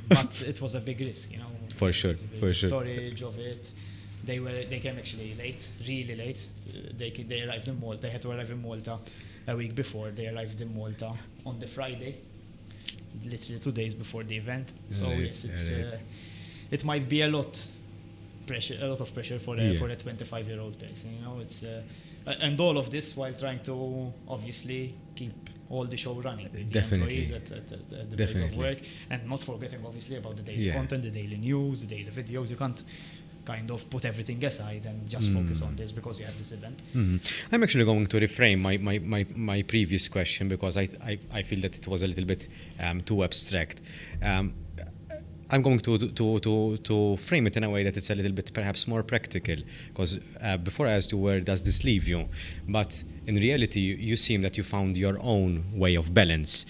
but it was a big risk, you know. For sure, The storage of it. They came actually late, really late. They arrived in Malta. They had to arrive in Malta a week before. They arrived in Malta on the Friday, literally 2 days before the event. So yes, it might be a lot of pressure for a 25-year-old person. You know, it's and all of this while trying to obviously keep all the show running. The Definitely. employees at the place of work, and not forgetting obviously about the daily content, the daily news, the daily videos. You can't kind of put everything aside and just focus on this because you have this event. I'm actually going to reframe my previous question because I feel that it was a little bit too abstract. I'm going to frame it in a way that it's a little bit perhaps more practical, because before I asked you where does this leave you, but in reality you seem that you found your own way of balance.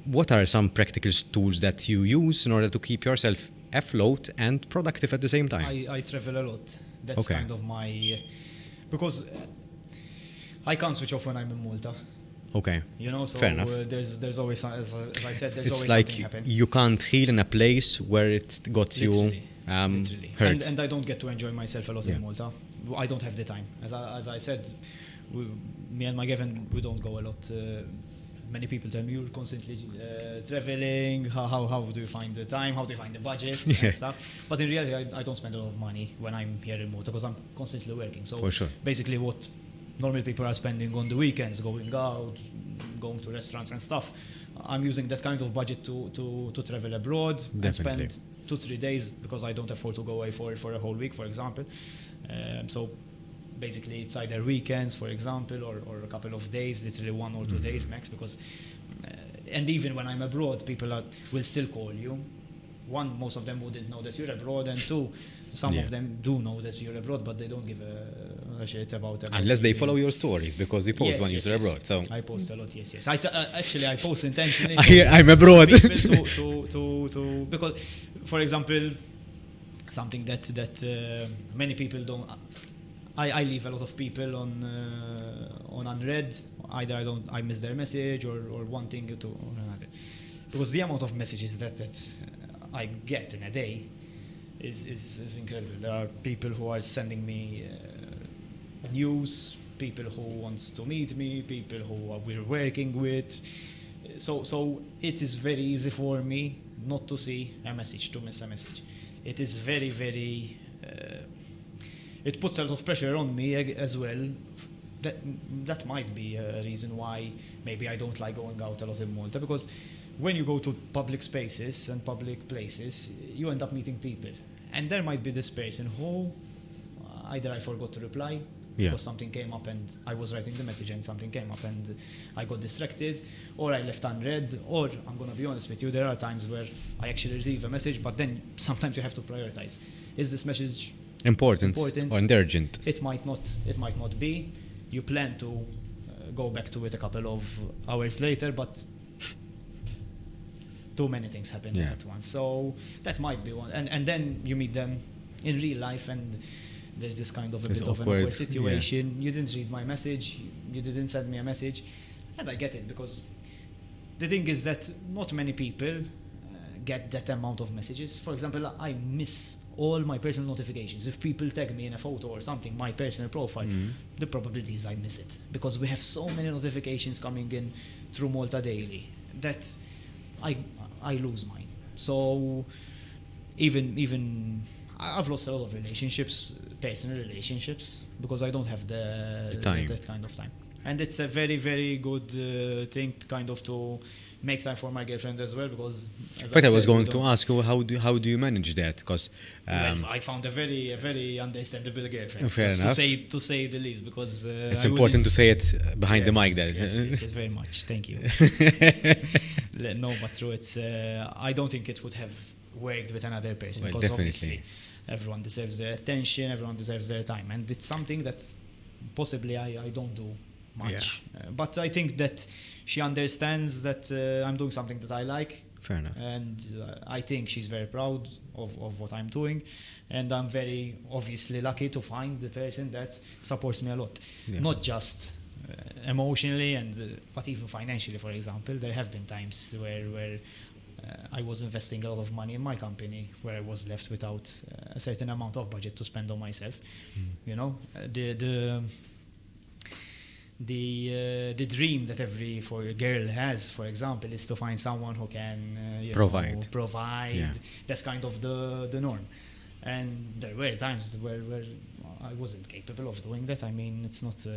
What are some practical tools that you use in order to keep yourself afloat and productive at the same time? I travel a lot. That's kind of my... because I can't switch off when I'm in Malta. Okay. You know, so fair enough. There's always, as I said, there's it's always like something happening. You can't heal in a place where it got Literally. you hurt. And I don't get to enjoy myself a lot in Malta. I don't have the time. As I said, me and my Gavin, we don't go a lot. Many people tell me you're constantly traveling. How do you find the time? How do you find the budget and stuff? But in reality, I don't spend a lot of money when I'm here in Malta because I'm constantly working. So for sure. Basically what normal people are spending on the weekends, going out, going to restaurants and stuff, I'm using that kind of budget to travel abroad. Definitely. And spend 2-3 days because I don't afford to go away for a whole week, for example. So basically it's either weekends, for example, or a couple of days, literally 1 or 2 days max, because and even when I'm abroad, people will still call you. One, most of them wouldn't know that you're abroad, and two, some of them do know that you're abroad, but they don't give a shit about it. Unless they follow your stories, because you post when you're abroad. So I post a lot, yes. Actually, I post intentionally. I'm abroad. to because, for example, something that many people don't. I leave a lot of people on unread. Either I miss their message or one thing to or another. Because the amount of messages that I get in a day is incredible. There are people who are sending me news, people who wants to meet me, people who we're working with. So it is very easy for me not to see a message, to miss a message. It is very, very... it puts a lot of pressure on me as well. That might be a reason why maybe I don't like going out a lot in Malta, because when you go to public spaces and public places, you end up meeting people. And there might be this person who either I forgot to reply because something came up and I was writing the message and something came up and I got distracted, or I left unread, or I'm going to be honest with you, there are times where I actually receive a message, but then sometimes you have to prioritize. Is this message important or urgent? It might not be. You plan to go back to it a couple of hours later, but too many things happen at once. So that might be one. And then you meet them in real life and there's this kind of a bit of an awkward situation. You didn't read my message, you didn't send me a message. And I get it, because the thing is that not many people get that amount of messages. For example, I miss all my personal notifications. If people tag me in a photo or something, my personal profile, the probability is I miss it, because we have so many notifications coming in through Malta Daily that I lose mine. So even I've lost a lot of relationships, personal relationships, because I don't have that kind of time. And it's a very, very good thing kind of to make time for my girlfriend as well, because I was going to ask you, how do you manage that? Because I found a very understandable girlfriend. Fair enough. To say the least, because it's important to say it behind the mic. There. Yes, very much. Thank you. No, but true. It's I don't think it would have worked with another person, because obviously everyone deserves their attention, everyone deserves their time, and it's something that possibly I don't do much. But I think that she understands that I'm doing something that I like. Fair enough. And I think she's very proud of what I'm doing. And I'm very obviously lucky to find the person that supports me a lot. Not just emotionally, but even financially, for example. There have been times where I was investing a lot of money in my company where I was left without a certain amount of budget to spend on myself. You know, the dream that every girl has, for example, is to find someone who can provide. Yeah. That's kind of the norm. And there were times where I wasn't capable of doing that. I mean, it's not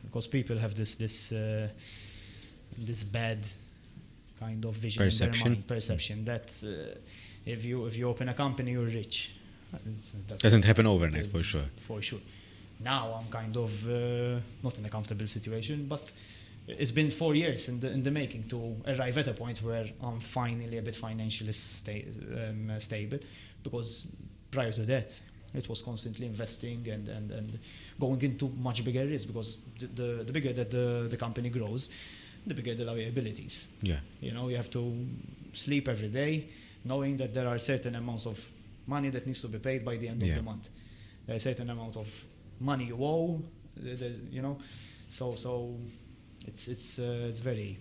because people have this bad kind of vision in their mind, perception that if you open a company, you're rich. Doesn't happen overnight, for sure. For sure. Now I'm kind of not in a comfortable situation, but it's been 4 years in the making to arrive at a point where I'm finally a bit financially stable, because prior to that, it was constantly investing and going into much bigger risks, because the bigger that the company grows, the bigger the liabilities. Yeah. You know, you have to sleep every day knowing that there are certain amounts of money that needs to be paid by the end of the month. There are a certain amount of money you owe, you know. So it's very